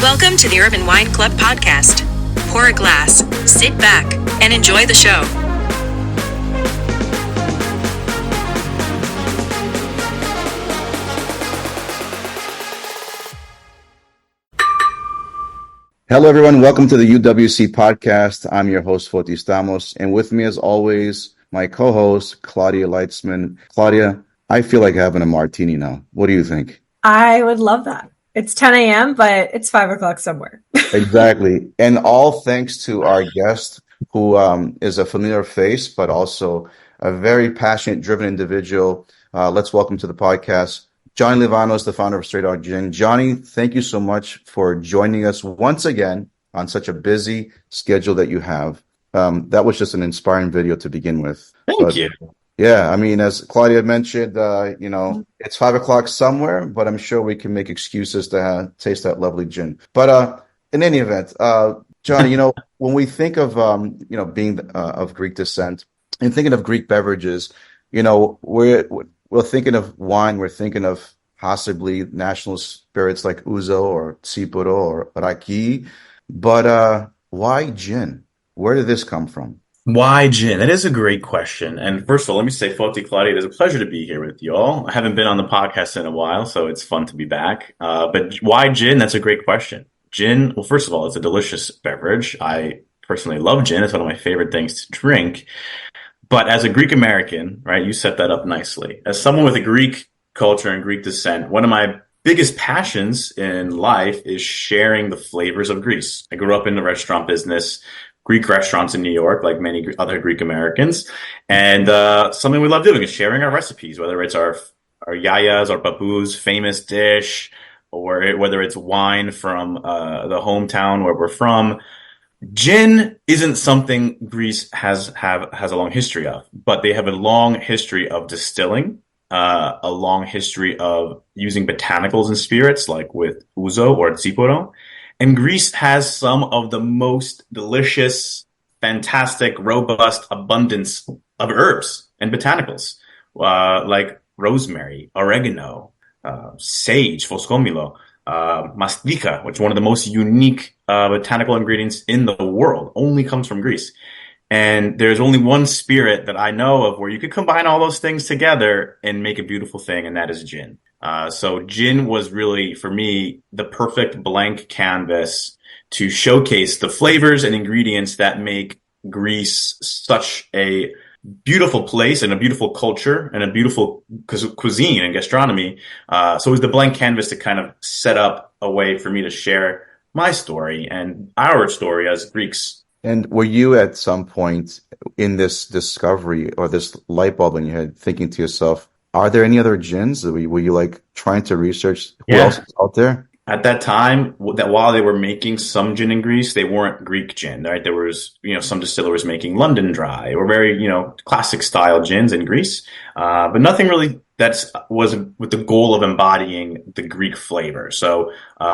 Welcome to the Urban Wine Club podcast. Pour a glass, sit back, and enjoy the show. Hello, everyone. Welcome to the UWC podcast. I'm your host, Foti Stamos, and with me, as always, my co-host, Claudia Leitzman. Claudia, I feel like having a martini now. What do you think? I would love that. It's 10 a.m., but it's 5 o'clock somewhere. Exactly. And all thanks to our guest, who is a familiar face, but also a very passionate, driven individual. Let's welcome to the podcast, Johnny Livanos, the founder of Stray Dog Gin. Johnny, thank you so much for joining us once again on such a busy schedule that you have. That was just an inspiring video to begin with. Thank you. Yeah, I mean, as Claudia mentioned, it's 5 o'clock somewhere, but I'm sure we can make excuses to taste that lovely gin. But in any event, Johnny, when we think of, being of Greek descent and thinking of Greek beverages, we're thinking of wine, we're thinking of possibly national spirits like ouzo or tsipuro or raki. But why gin? Where did this come from? Why gin? That is a great question. And first of all, let me say, Foti, Claudia, it is a pleasure to be here with you all. I haven't been on the podcast in a while, so it's fun to be back. But why gin? That's a great question. Gin, well, first of all, it's a delicious beverage. I personally love gin. It's one of my favorite things to drink. But as a Greek American, right, you set that up nicely. As someone with a Greek culture and Greek descent, one of my biggest passions in life is sharing the flavors of Greece. I grew up in the restaurant business, Greek restaurants in New York, like many other Greek Americans. And something we love doing is sharing our recipes, whether it's our yayas, our babus, famous dish, or whether it's wine from the hometown where we're from. Gin isn't something Greece has a long history of, but they have a long history of distilling, a long history of using botanicals and spirits, like with ouzo or tsipuro. And Greece has some of the most delicious, fantastic, robust abundance of herbs and botanicals, like rosemary, oregano, sage, foscomilo, mastika, which is one of the most unique botanical ingredients in the world, only comes from Greece. And there's only one spirit that I know of where you could combine all those things together and make a beautiful thing, and that is gin. So gin was really, for me, the perfect blank canvas to showcase the flavors and ingredients that make Greece such a beautiful place and a beautiful culture and a beautiful cuisine and gastronomy. So it was the blank canvas to kind of set up a way for me to share my story and our story as Greeks. And were you at some point in this discovery or this light bulb in your head thinking to yourself, are there any other gins? Were you like trying to research who else is out there? At that time, that while they were making some gin in Greece, they weren't Greek gin, right? There was, some distillers making London Dry or very, classic style gins in Greece. But nothing really was with the goal of embodying the Greek flavor. So, we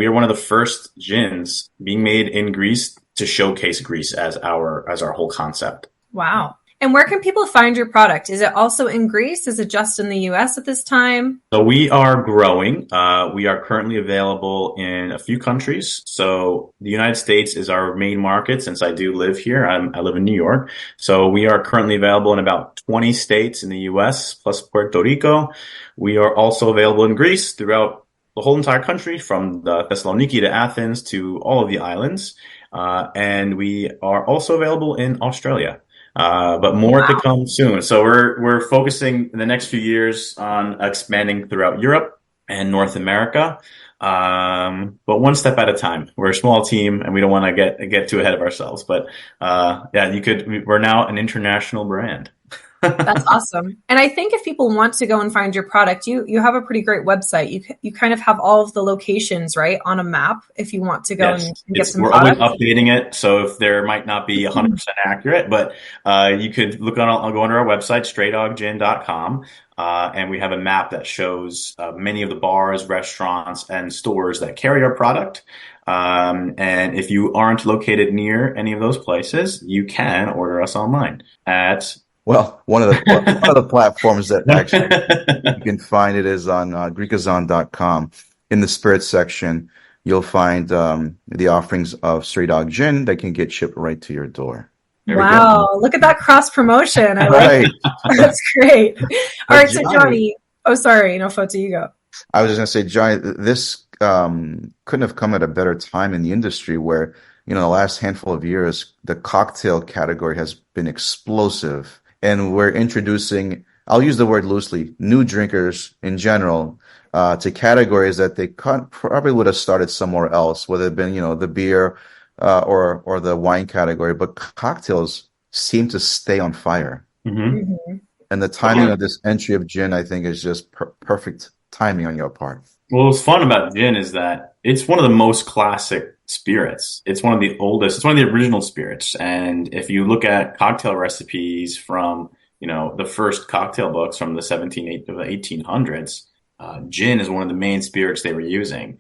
are one of the first gins being made in Greece to showcase Greece as our whole concept. Wow. And where can people find your product? Is it also in Greece? Is it just in the US at this time? So we are growing. We are currently available in a few countries. So the United States is our main market since I do live here. I live in New York. So we are currently available in about 20 states in the US plus Puerto Rico. We are also available in Greece throughout the whole entire country, from the Thessaloniki to Athens to all of the islands. And we are also available in Australia. But more to come soon. So we're focusing in the next few years on expanding throughout Europe and North America. But one step at a time. We're a small team and we don't want to get too ahead of ourselves. But we're now an international brand. That's awesome. And I think if people want to go and find your product, you have a pretty great website. You kind of have all of the locations, right, on a map if you want to go and get some product. We're always updating it, so if there might not be 100% accurate, but you could go onto our website, straydoggin.com, and we have a map that shows many of the bars, restaurants, and stores that carry our product. And if you aren't located near any of those places, you can order us online at one of the platforms that actually you can find it is on Greekazon.com in the spirit section. you'll find the offerings of Stray Dog Gin that can get shipped right to your door. Wow, look at that cross promotion. I like Right. That's great. All right, so Johnny, Johnny, oh, sorry, Foti, you go. I was just going to say, Johnny, this couldn't have come at a better time in the industry where, the last handful of years, the cocktail category has been explosive. And we're introducing, I'll use the word loosely, new drinkers in general to categories that they probably would have started somewhere else, whether it been, the beer or the wine category. But cocktails seem to stay on fire. Mm-hmm. Mm-hmm. And the timing of this entry of gin, I think, is just perfect timing on your part. Well, what's fun about gin is that it's one of the most classic spirits. It's one of the oldest, it's one of the original spirits. And if you look at cocktail recipes from, the first cocktail books from the 1800s, gin is one of the main spirits they were using.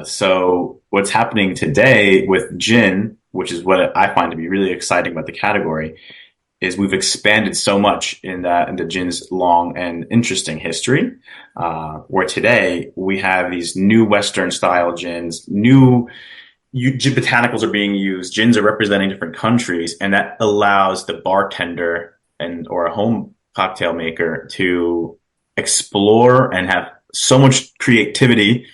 So what's happening today with gin, which is what I find to be really exciting about the category, is we've expanded so much into gin's long and interesting history, where today we have these new Western style gins, new botanicals are being used, gins are representing different countries, and that allows the bartender or a home cocktail maker to explore and have so much creativity.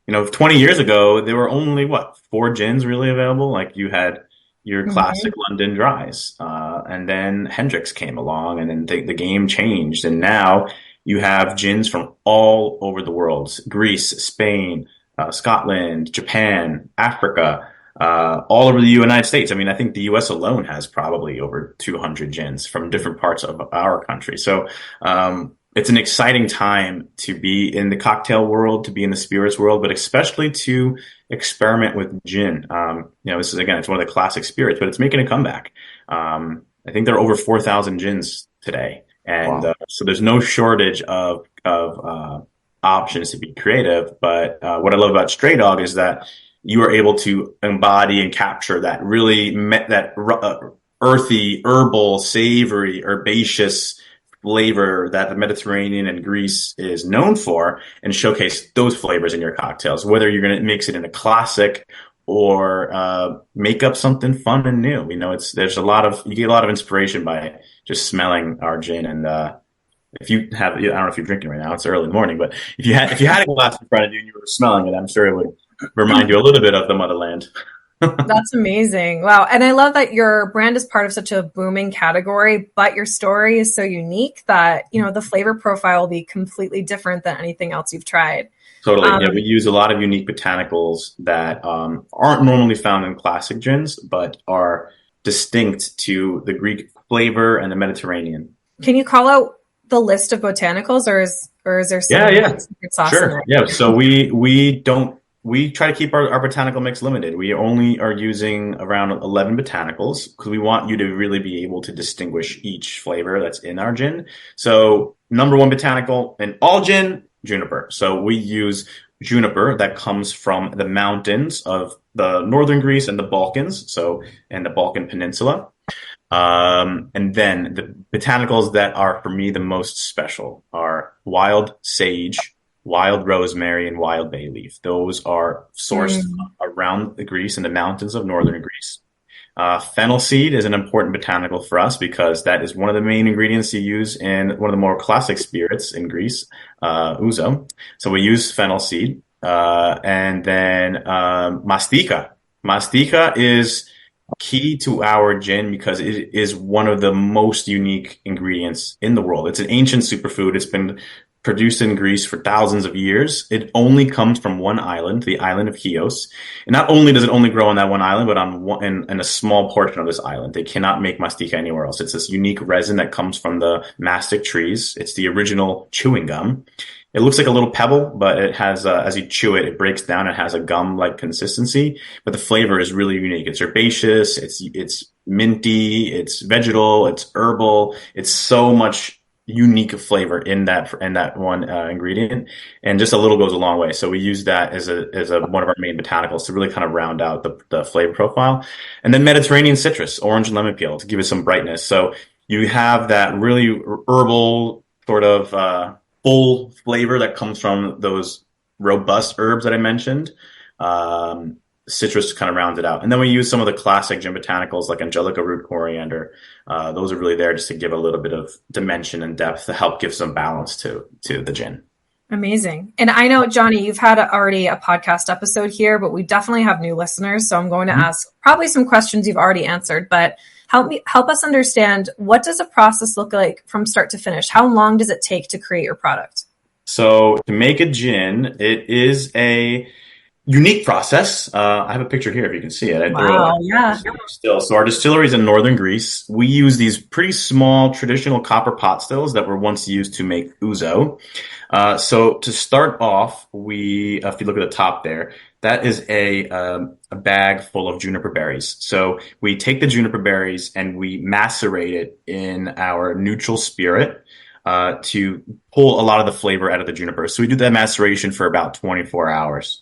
20 years ago, there were only 4 gins really available. Like you had your classic London dries. And then Hendrix came along and then the game changed. And now you have gins from all over the world, Greece, Spain, Scotland, Japan, Africa, all over the United States. I mean, I think the US alone has probably over 200 gins from different parts of our country. So, it's an exciting time to be in the cocktail world, to be in the spirits world, but especially to experiment with gin. This is, again, it's one of the classic spirits, but it's making a comeback. I think there are over 4,000 gins today. And Wow. So there's no shortage of options to be creative. But what I love about Stray Dog is that you are able to embody and capture that really earthy, herbal, savory, herbaceous flavor that the Mediterranean and Greece is known for, and showcase those flavors in your cocktails, whether you're going to mix it in a classic or make up something fun and new. You get a lot of inspiration by just smelling our gin. And if you have, I don't know if you're drinking right now, it's early in the morning, but if you had a glass in front of you and you were smelling it, I'm sure it would remind you a little bit of the motherland. That's amazing. Wow. And I love that your brand is part of such a booming category, but your story is so unique that, the flavor profile will be completely different than anything else you've tried. Totally. Yeah, we use a lot of unique botanicals that aren't normally found in classic gins, but are distinct to the Greek flavor and the Mediterranean. Can you call out the list of botanicals, or is there some secret sauce in there? Yeah. So we try to keep our botanical mix limited. We only are using around 11 botanicals because we want you to really be able to distinguish each flavor that's in our gin. So number 1 botanical in all gin, juniper. So we use juniper that comes from the mountains of the northern Greece and the Balkans, and the Balkan Peninsula. And then the botanicals that are, for me, the most special are wild sage, wild rosemary, and wild bay leaf. Those are sourced around the Greece and the mountains of northern Greece. Fennel seed is an important botanical for us because that is one of the main ingredients you use in one of the more classic spirits in Greece, ouzo. So we use fennel seed. And then mastika. Mastika is key to our gin because it is one of the most unique ingredients in the world. It's an ancient superfood. It's been produced in Greece for thousands of years. It only comes from one island, the island of Chios. And not only does it only grow on that one island, but in a small portion of this island. They cannot make mastika anywhere else. It's this unique resin that comes from the mastic trees. It's the original chewing gum. It looks like a little pebble, but it has, as you chew it, it breaks down. It has a gum-like consistency, but the flavor is really unique. It's herbaceous, it's minty, it's vegetal, it's herbal. It's so much unique flavor in that one ingredient, and just a little goes a long way. So we use that as one of our main botanicals to really kind of round out the flavor profile. And then Mediterranean citrus, orange and lemon peel, to give it some brightness. So you have that really herbal sort of full flavor that comes from those robust herbs that I mentioned, citrus to kind of round it out. And then we use some of the classic gin botanicals like angelica root, coriander. Those are really there just to give a little bit of dimension and depth to help give some balance to the gin. Amazing. And I know, Johnny, you've had already a podcast episode here, but we definitely have new listeners. So I'm going to ask probably some questions you've already answered, but help us understand, what does a process look like from start to finish? How long does it take to create your product? So to make a gin, it is a unique process. I have a picture here if you can see it. Wow, yeah. Still, so our distillery is in northern Greece. We use these pretty small traditional copper pot stills that were once used to make ouzo. So to start off, if you look at the top there, that is a bag full of juniper berries. So we take the juniper berries and we macerate it in our neutral spirit to pull a lot of the flavor out of the juniper. So we do that maceration for about 24 hours.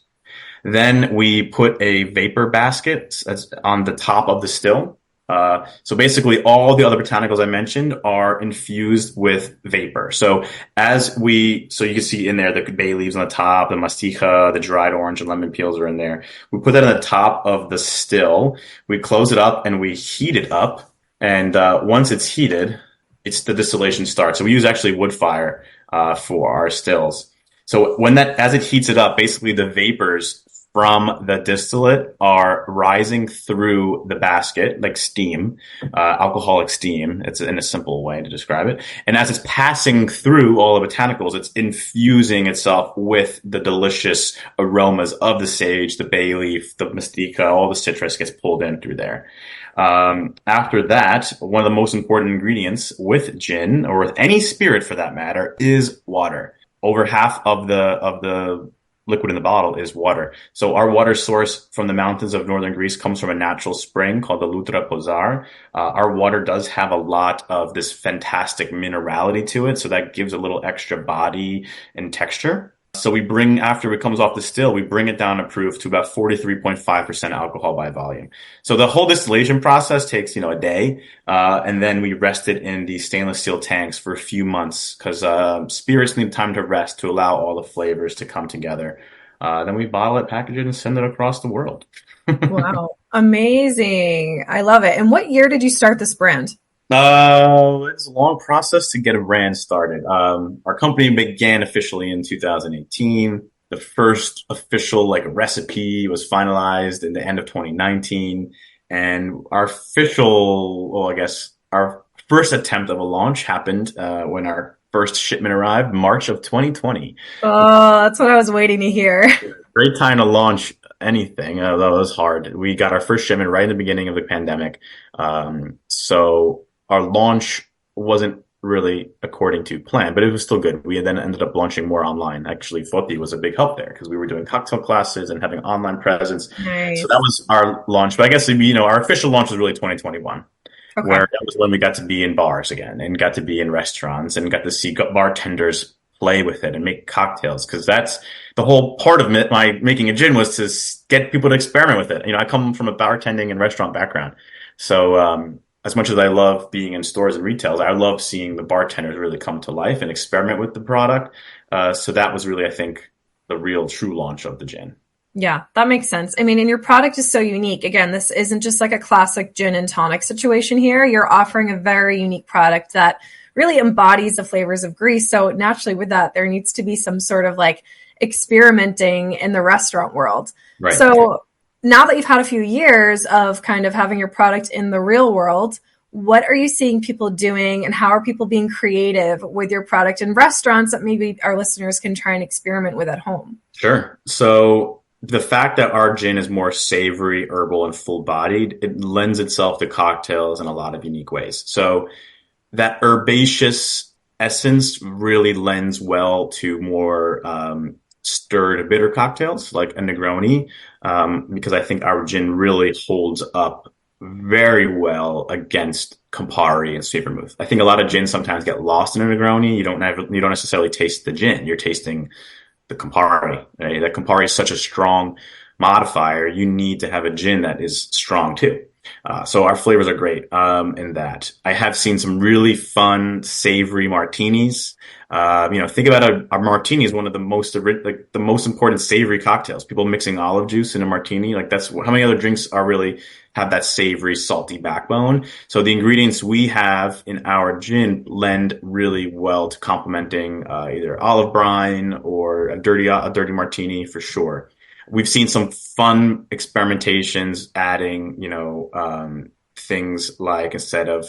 Then we put a vapor basket on the top of the still. So basically all the other botanicals I mentioned are infused with vapor. So you can see in there the bay leaves on the top, the masticha, the dried orange and lemon peels are in there. We put that on the top of the still. We close it up and we heat it up. And once it's heated, the distillation starts. So we use actually wood fire for our stills. So as it heats it up, basically the vapors from the distillate are rising through the basket like steam, alcoholic steam. It's in a simple way to describe it. And as it's passing through all the botanicals, it's infusing itself with the delicious aromas of the sage, the bay leaf, the mastica, all the citrus gets pulled in through there. After that, one of the most important ingredients with gin, or with any spirit for that matter, is water. Over half of the liquid in the bottle is water. So our water source from the mountains of northern Greece comes from a natural spring called the Lutra Pozar. Our water does have a lot of this fantastic minerality to it, so that gives a little extra body and texture. So after it comes off the still, we bring it down approved to about 43.5% alcohol by volume. So the whole distillation process takes, a day. And then we rest it in these stainless steel tanks for a few months because spirits need time to rest to allow all the flavors to come together. Then we bottle it, package it, and send it across the world. Wow. Amazing. I love it. And what year did you start this brand? It's a long process to get a brand started. Our company began officially in 2018. The first official recipe was finalized in the end of 2019. And our first attempt of a launch happened when our first shipment arrived, March of 2020. Oh, that's what I was waiting to hear. Great time to launch anything. That was hard. We got our first shipment right in the beginning of the pandemic. So our launch wasn't really according to plan, but it was still good. We then ended up launching more online. Actually, Foti was a big help there because we were doing cocktail classes and having online presence. Nice. So that was our launch. But I guess, our official launch was really 2021. Okay. Where that was when we got to be in bars again and got to be in restaurants and got to see bartenders play with it and make cocktails. Because that's the whole part of my making a gin, was to get people to experiment with it. I come from a bartending and restaurant background. So as much as I love being in stores and retails, I love seeing the bartenders really come to life and experiment with the product. So that was really, I think, the real true launch of the gin. Yeah, that makes sense. I mean, and your product is so unique. Again, this isn't just like a classic gin and tonic situation here. You're offering a very unique product that really embodies the flavors of Greece. So naturally with that, there needs to be some sort of experimenting in the restaurant world. Right. So now that you've had a few years of kind of having your product in the real world, what are you seeing people doing and how are people being creative with your product in restaurants that maybe our listeners can try and experiment with at home? Sure. So the fact that our gin is more savory, herbal, and full-bodied, it lends itself to cocktails in a lot of unique ways. So that herbaceous essence really lends well to more stirred bitter cocktails like a Negroni, because I think our gin really holds up very well against Campari and sweet vermouth. I think a lot of gins sometimes get lost in a Negroni. You don't necessarily taste the gin. You're tasting the Campari. Right? That Campari is such a strong modifier. You need to have a gin that is strong too. So our flavors are great in that. I have seen some really fun savory martinis. Think about a martini is one of the the most important savory cocktails. People mixing olive juice in a martini, like that's how many other drinks are really have that savory, salty backbone. So the ingredients we have in our gin lend really well to complementing either olive brine or a dirty martini for sure. We've seen some fun experimentations adding, things like instead of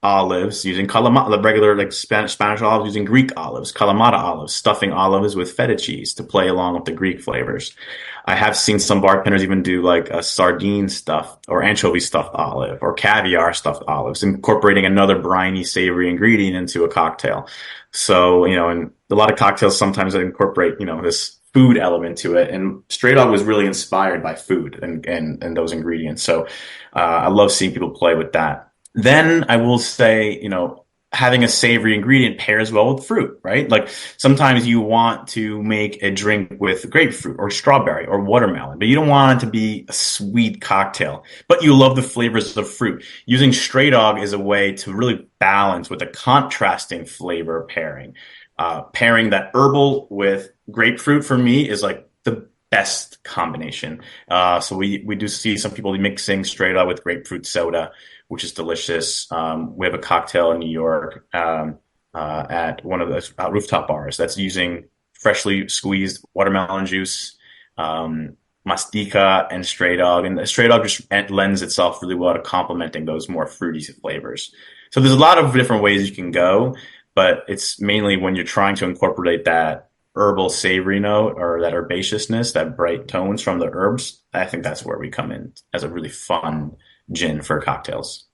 olives using the regular like Spanish olives using Greek olives, Kalamata olives, stuffing olives with feta cheese to play along with the Greek flavors. I have seen some bartenders even do like a sardine stuffed or anchovy stuffed olive or caviar stuffed olives, incorporating another briny, savory ingredient into a cocktail. So, and a lot of cocktails sometimes incorporate, this food element to it. And Stray Dog was really inspired by food and those ingredients. So I love seeing people play with that. Then I will say, having a savory ingredient pairs well with fruit, right? Like sometimes you want to make a drink with grapefruit or strawberry or watermelon, but you don't want it to be a sweet cocktail, but you love the flavors of fruit. Using Stray Dog is a way to really balance with a contrasting flavor pairing. Pairing that herbal with grapefruit for me is like the best combination. So we do see some people mixing Stray Dog with grapefruit soda, which is delicious. We have a cocktail in New York at one of the rooftop bars that's using freshly squeezed watermelon juice, mastica, and Stray Dog. And the Stray Dog just lends itself really well to complementing those more fruity flavors. So there's a lot of different ways you can go, but it's mainly when you're trying to incorporate that herbal savory note or that herbaceousness, that bright tones from the herbs. I think that's where we come in as a really fun gin for cocktails.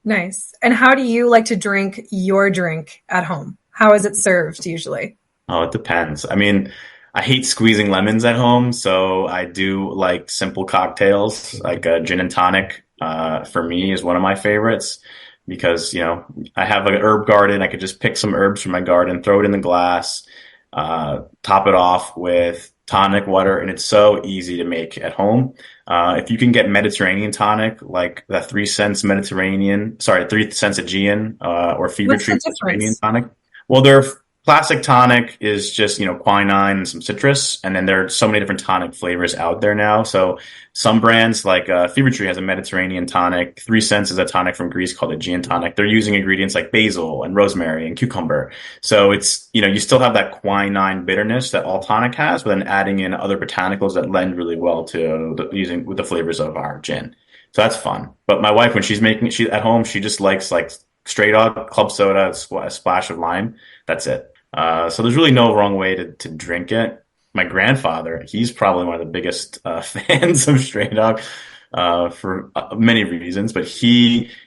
Nice. And how do you like to drink your drink at home? How is it served usually? Oh, it depends. I mean, I hate squeezing lemons at home, so I do like simple cocktails, like a gin and tonic. For me, is one of my favorites because I have an herb garden. I could just pick some herbs from my garden, throw it in the glass, top it off with tonic water, and it's so easy to make at home. If you can get Mediterranean tonic, like the 3 cents Mediterranean, 3 cents Aegean, or Fever Tree Mediterranean tonic. Well, their classic tonic is just, quinine and some citrus. And then there are so many different tonic flavors out there now. So some brands like Fever Tree has a Mediterranean tonic. 3 cents is a tonic from Greece called Aegean tonic. They're using ingredients like basil and rosemary and cucumber. So it's, you still have that quinine bitterness that all tonic has, but then adding in other botanicals that lend really well to using with the flavors of our gin. So that's fun. But my wife, when she's making it, at home, she just likes like Stray Dog, club soda, a splash of lime. That's it. So there's really no wrong way to drink it. My grandfather, he's probably one of the biggest fans of Stray Dog for many reasons, but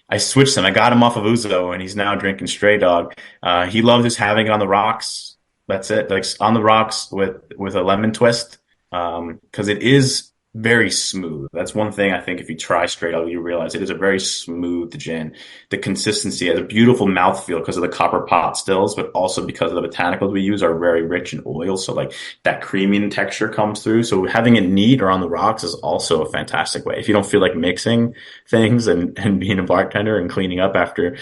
I switched him. I got him off of Ouzo, and he's now drinking Stray Dog. He loves just having it on the rocks. That's it, like on the rocks with a lemon twist, because it is very smooth. That's one thing I think if you try Stray Dog, you realize it is a very smooth gin. The consistency has a beautiful mouthfeel because of the copper pot stills, but also because of the botanicals we use are very rich in oil. So like that creamy texture comes through. So having it neat or on the rocks is also a fantastic way. If you don't feel like mixing things and being a bartender and cleaning up after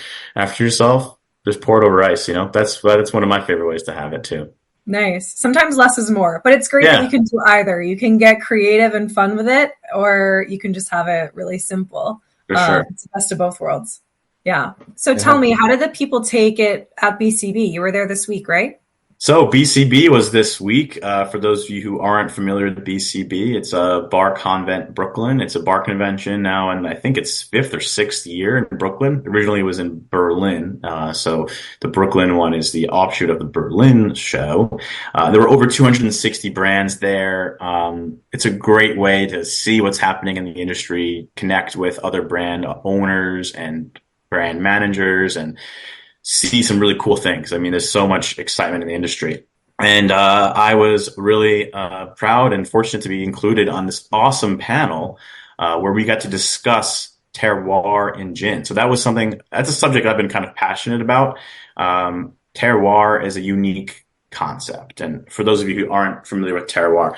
yourself, just pour it over ice. That's one of my favorite ways to have it too. Nice. Sometimes less is more, but it's great that you can do either. You can get creative and fun with it, or you can just have it really simple. For sure. It's the best of both worlds. Yeah. So tell me, how did the people take it at BCB? You were there this week, right? So BCB was this week. For those of you who aren't familiar with BCB, it's a bar convent Brooklyn. It's a bar convention now, and I think it's 5th or 6th year in Brooklyn. Originally it was in Berlin. So the Brooklyn one is the offshoot of the Berlin show. There were over 260 brands there. It's a great way to see what's happening in the industry, connect with other brand owners and brand managers, and see some really cool things. I mean, there's so much excitement in the industry. And I was really proud and fortunate to be included on this awesome panel where we got to discuss terroir in gin. So that's a subject I've been kind of passionate about. Terroir is a unique concept. And for those of you who aren't familiar with terroir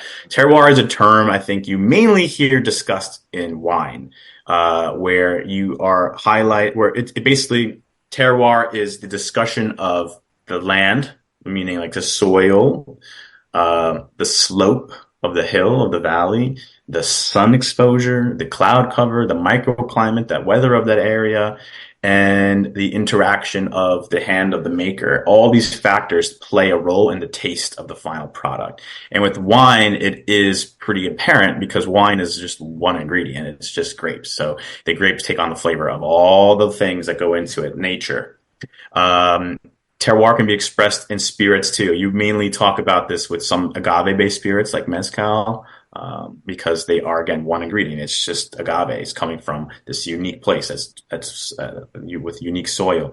is a term I think you mainly hear discussed in wine, where you are where it basically, terroir is the discussion of the land, meaning like the soil, the slope of the hill, of the valley, the sun exposure, the cloud cover, the microclimate, that weather of that area, and the interaction of the hand of the maker. All these factors play a role in the taste of the final product. And with wine, it is pretty apparent because wine is just one ingredient. It's just grapes. So the grapes take on the flavor of all the things that go into it, nature. Terroir can be expressed in spirits too. You mainly talk about this with some agave-based spirits like mezcal, because they are, again, one ingredient. It's just agave. It's coming from this unique place that's with unique soil.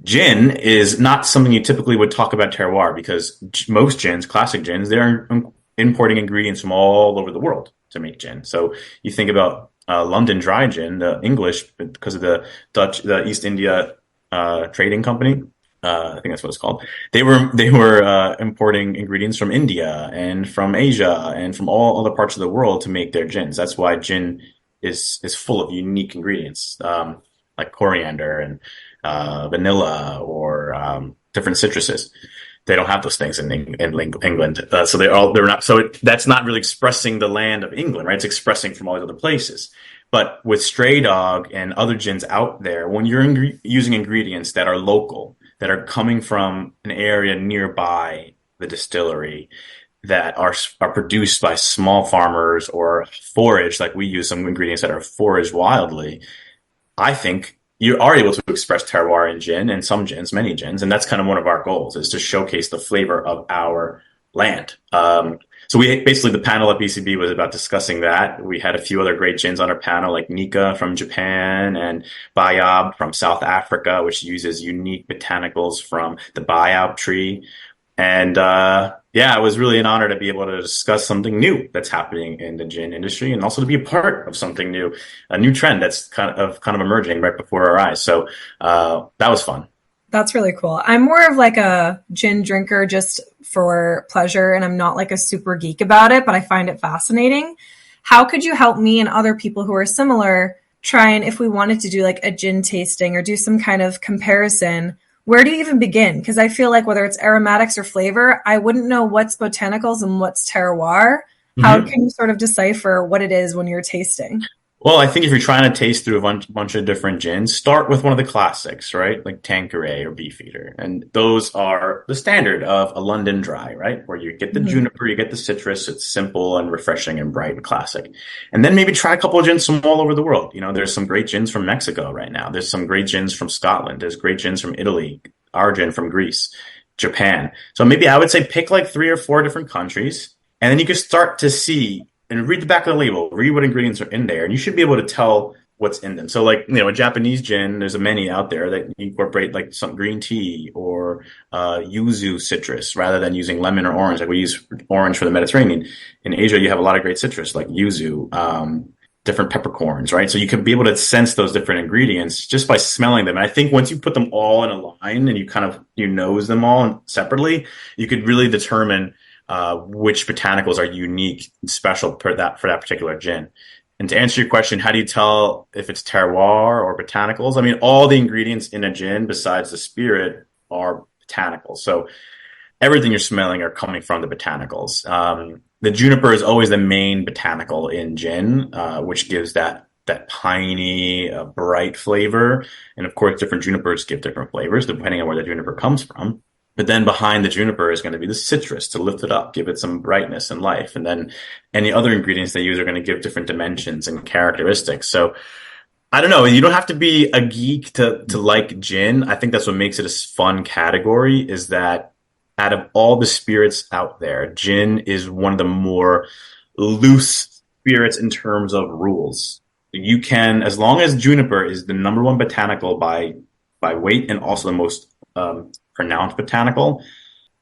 Gin is not something you typically would talk about terroir because most gins, classic gins, they're importing ingredients from all over the world to make gin. So you think about London Dry Gin, the English, because of the East India Trading Company. I think that's what it's called. They were importing ingredients from India and from Asia and from all other parts of the world to make their gins. That's why gin is full of unique ingredients, like coriander and vanilla or different citruses. They don't have those things in England, so they're not. So that's not really expressing the land of England, right? It's expressing from all these other places. But with Stray Dog and other gins out there, when you're using ingredients that are local, that are coming from an area nearby the distillery, that are produced by small farmers or foraged, like we use some ingredients that are foraged wildly, I think you are able to express terroir in gin and some gins, many gins. And that's kind of one of our goals, is to showcase the flavor of our land. So the panel at BCB was about discussing that. We had a few other great gins on our panel, like Nika from Japan and Bayab from South Africa, which uses unique botanicals from the Bayab tree. And it was really an honor to be able to discuss something new that's happening in the gin industry, and also to be a part of something new, a new trend that's kind of emerging right before our eyes. So that was fun. That's really cool. I'm more of like a gin drinker just for pleasure, and I'm not like a super geek about it, but I find it fascinating. How could you help me and other people who are similar try, and if we wanted to do like a gin tasting or do some kind of comparison, where do you even begin? Because I feel like whether it's aromatics or flavor, I wouldn't know what's botanicals and what's terroir. How can you sort of decipher what it is when you're tasting? Well, I think if you're trying to taste through a bunch of different gins, start with one of the classics, right? Like Tanqueray or Beefeater. And those are the standard of a London Dry, right? Where you get the juniper, you get the citrus. It's simple and refreshing and bright and classic. And then maybe try a couple of gins from all over the world. You know, there's some great gins from Mexico right now. There's some great gins from Scotland. There's great gins from Italy, our gin from Greece, Japan. So maybe I would say pick like 3 or 4 different countries, and then you can start to see and read the back of the label, read what ingredients are in there, and you should be able to tell what's in them. So like, you know, a Japanese gin, there's many out there that incorporate like some green tea or yuzu citrus rather than using lemon or orange. Like we use orange for the Mediterranean. In Asia, you have a lot of great citrus like yuzu, different peppercorns, right? So you can be able to sense those different ingredients just by smelling them. And I think once you put them all in a line and you nose them all separately, you could really determine which botanicals are unique and special for that particular gin. And to answer your question, how do you tell if it's terroir or botanicals? I mean, all the ingredients in a gin besides the spirit are botanicals. So everything you're smelling are coming from the botanicals. The juniper is always the main botanical in gin, which gives that piney, bright flavor. And of course, different junipers give different flavors depending on where the juniper comes from. But then behind the juniper is going to be the citrus to lift it up, give it some brightness and life. And then any other ingredients they use are going to give different dimensions and characteristics. So I don't know. You don't have to be a geek to like gin. I think that's what makes it a fun category, is that out of all the spirits out there, gin is one of the more loose spirits in terms of rules. You can, as long as juniper is the number one botanical by weight and also the most pronounced botanical,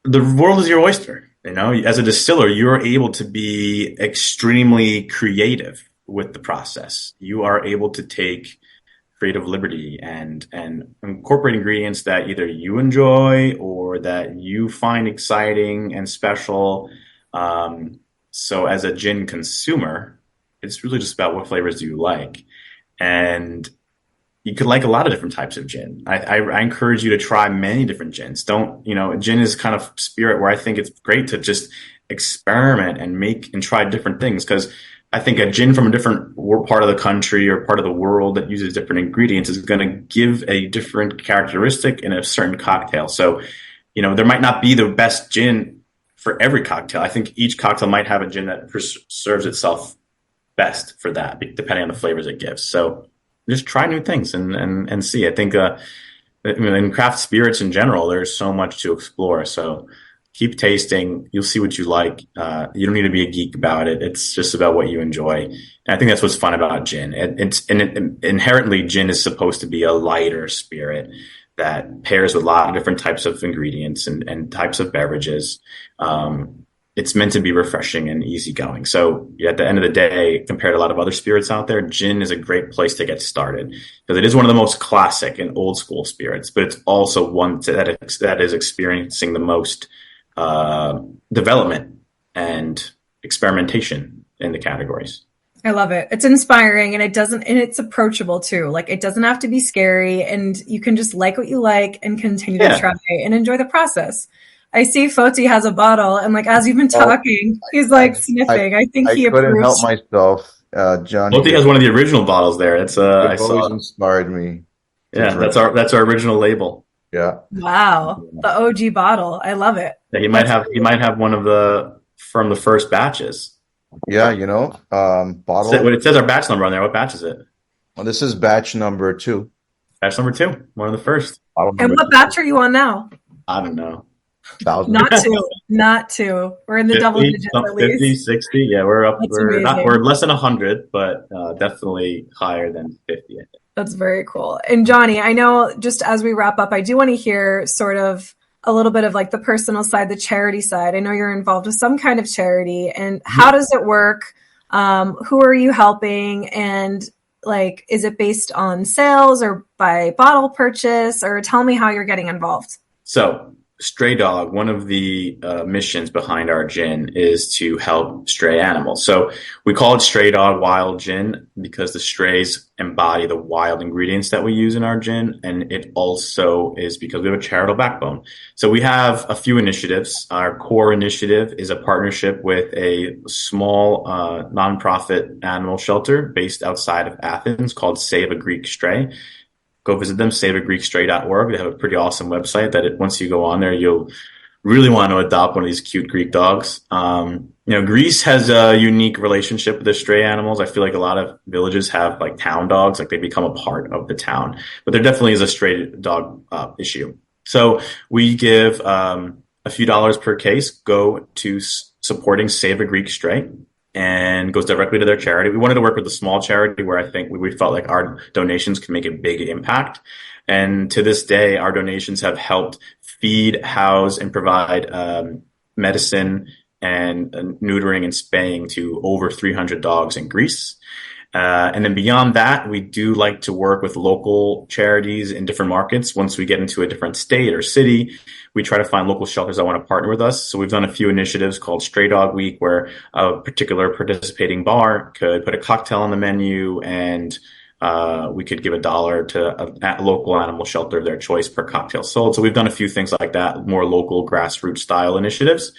the world is your oyster. You know, as a distiller, you're able to be extremely creative with the process. You are able to take creative liberty and incorporate ingredients that either you enjoy or that you find exciting and special. So as a gin consumer, it's really just about what flavors do you like. And you could like a lot of different types of gin. I encourage you to try many different gins. Gin is kind of spirit where I think it's great to just experiment and make and try different things, because I think a gin from a different part of the country or part of the world that uses different ingredients is going to give a different characteristic in a certain cocktail. So, there might not be the best gin for every cocktail. I think each cocktail might have a gin that serves itself best for that, depending on the flavors it gives. So just try new things and see. I think in craft spirits in general, there's so much to explore. So keep tasting. You'll see what you like. You don't need to be a geek about it. It's just about what you enjoy. And I think that's what's fun about gin. Inherently, gin is supposed to be a lighter spirit that pairs with a lot of different types of ingredients and types of beverages. It's meant to be refreshing and easygoing. So at the end of the day, compared to a lot of other spirits out there, gin is a great place to get started, because it is one of the most classic and old school spirits, but it's also one that is experiencing the most development and experimentation in the categories. I love it. It's inspiring, and it's approachable too. Like, it doesn't have to be scary, and you can just like what you like and continue to try and enjoy the process. I see Foti has a bottle, and as you've been talking, he's sniffing. I think he approves. I couldn't help myself, John. Foti has one of the original bottles there. It's I saw. Always inspired me. Yeah, that's our original label. Yeah. Wow, the OG bottle. I love it. Yeah, he might have one of from the first batches. Yeah, bottle. It says our batch number on there. What batch is it? Well, this is batch number 2. Batch number 2, one of the first. And what batch are you on now? I don't know. 1,000. Not two. We're in the 50, double digits at least. 50, 60. Yeah, we're up. That's We're less than 100, but definitely higher than 50, I think. That's very cool. And Johnny, I know, just as we wrap up, I do want to hear sort of a little bit of the personal side, the charity side. I know you're involved with some kind of charity, and how does it work? Who are you helping? And is it based on sales or by bottle purchase? Or tell me how you're getting involved. So, Stray Dog, one of the missions behind our gin is to help stray animals. So we call it Stray Dog Wild Gin because the strays embody the wild ingredients that we use in our gin. And it also is because we have a charitable backbone. So we have a few initiatives. Our core initiative is a partnership with a small nonprofit animal shelter based outside of Athens called Save a Greek Stray. Go visit them, saveagreekstray.org. They have a pretty awesome website that once you go on there, you'll really want to adopt one of these cute Greek dogs. Greece has a unique relationship with the stray animals. I feel like a lot of villages have town dogs, they become a part of the town. But there definitely is a stray dog issue. So we give a few dollars per case go to supporting Save a Greek Stray, and goes directly to their charity. We wanted to work with a small charity where I think we felt like our donations can make a big impact. And to this day, our donations have helped feed, house, and provide medicine and neutering and spaying to over 300 dogs in Greece. And then beyond that, we do like to work with local charities in different markets. Once we get into a different state or city, we try to find local shelters that want to partner with us. So we've done a few initiatives called Stray Dog Week, where a particular participating bar could put a cocktail on the menu, and we could give $1 to a local animal shelter of their choice per cocktail sold. So we've done a few things like that, more local grassroots style initiatives.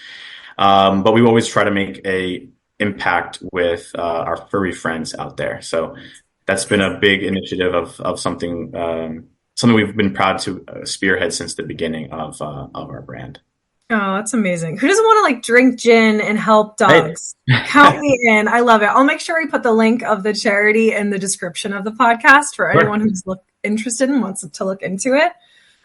But we always try to make a impact with our furry friends out there. So that's been a big initiative of something we've been proud to spearhead since the beginning of our brand. Oh, that's amazing. Who doesn't want to drink gin and help dogs? Right. Count me in. I love it. I'll make sure we put the link of the charity in the description of the podcast for anyone who's interested and wants to look into it.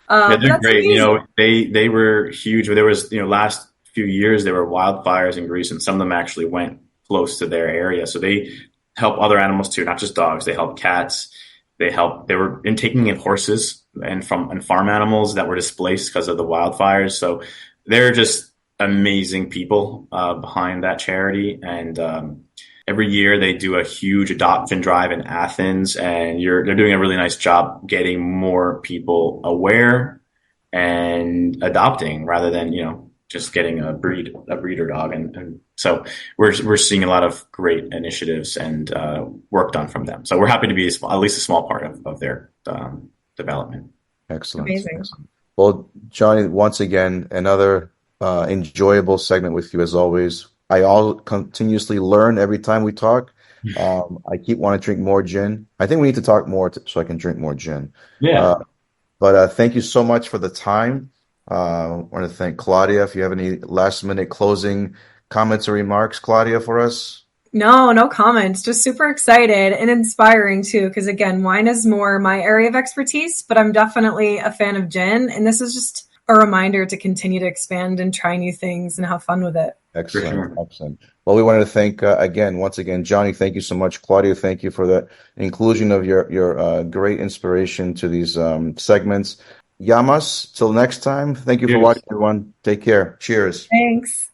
Yeah, they're great. Amazing. They were huge. There was, last few years, there were wildfires in Greece, and some of them actually went close to their area. So they help other animals too, not just dogs. They help cats. They were taking in horses and farm animals that were displaced because of the wildfires. So they're just amazing people behind that charity. And Every year they do a huge adoption drive in Athens, and they're doing a really nice job getting more people aware and adopting rather than, just getting a breeder dog. And so we're seeing a lot of great initiatives and work done from them. So we're happy to be at least a small part of their development. Excellent. Amazing. Excellent. Well, Johnny, once again, another enjoyable segment with you as always. I all continuously learn every time we talk. I keep wanting to drink more gin. I think we need to talk more so I can drink more gin. Yeah. But thank you so much for the time. I want to thank Claudia. If you have any last minute closing comments or remarks, Claudia, for us. No comments. Just super excited and inspiring too, because again, wine is more my area of expertise, but I'm definitely a fan of gin. And this is just a reminder to continue to expand and try new things and have fun with it. Excellent. Sure. Excellent. Well, we wanted to thank once again, Johnny, thank you so much. Claudia, thank you for the inclusion of your great inspiration to these segments. Yamas, till next time. Thank you for watching, everyone. Take care. Cheers. Thanks.